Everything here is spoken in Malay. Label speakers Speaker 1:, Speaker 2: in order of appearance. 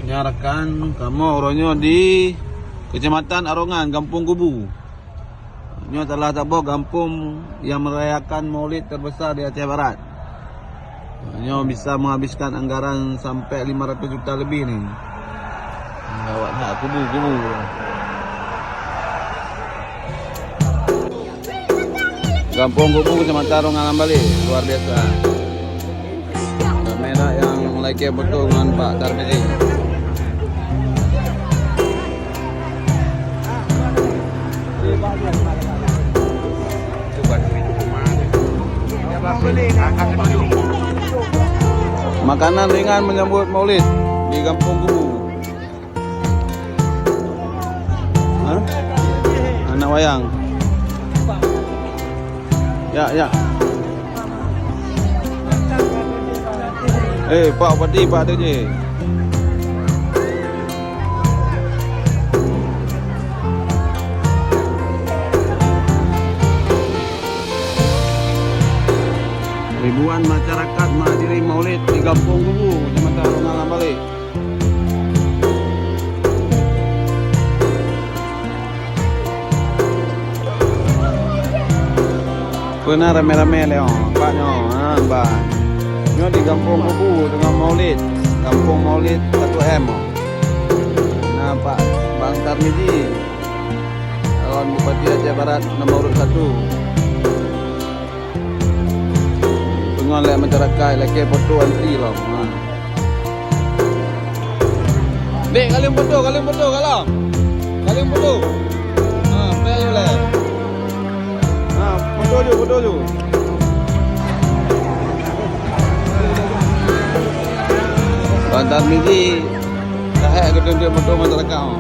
Speaker 1: Nyarakan kamu orangnya di Kecamatan Arongan, Kampung Kubu. Ini telah tabuh kampung yang merayakan Maulid terbesar di Aceh Barat. Ini bisa menghabiskan anggaran sampai 500 juta lebih nih. Lawat nak kubu. Kampung Kubu Kecamatan Arongan Ambali, luar biasa. Kamera yang like betul dengan Pak Tarmizi. Makanan ringan menyambut Maulid di Kampung Kubu. Hah? Anak wayang. Ya. Pak Padi, Pak tu je. Ribuan masyarakat menghadiri Maulid di Kampung Kubu, Kecamatan Arongan Ambali. Pernah rame-rame leong, paknya, mbak. Ini di Kampung Kubu dengan Maulid, Kampung Maulid 1M. Nah, Pak Bang Tarmizi, calon Bupati Aceh Barat nomor 1. Oleh masyarakat lagi foto antri lah. Dek, kalian foto kalau. Kalian foto. Play boleh. Foto je. Bantar Mizi dah hack ke foto masyarakat.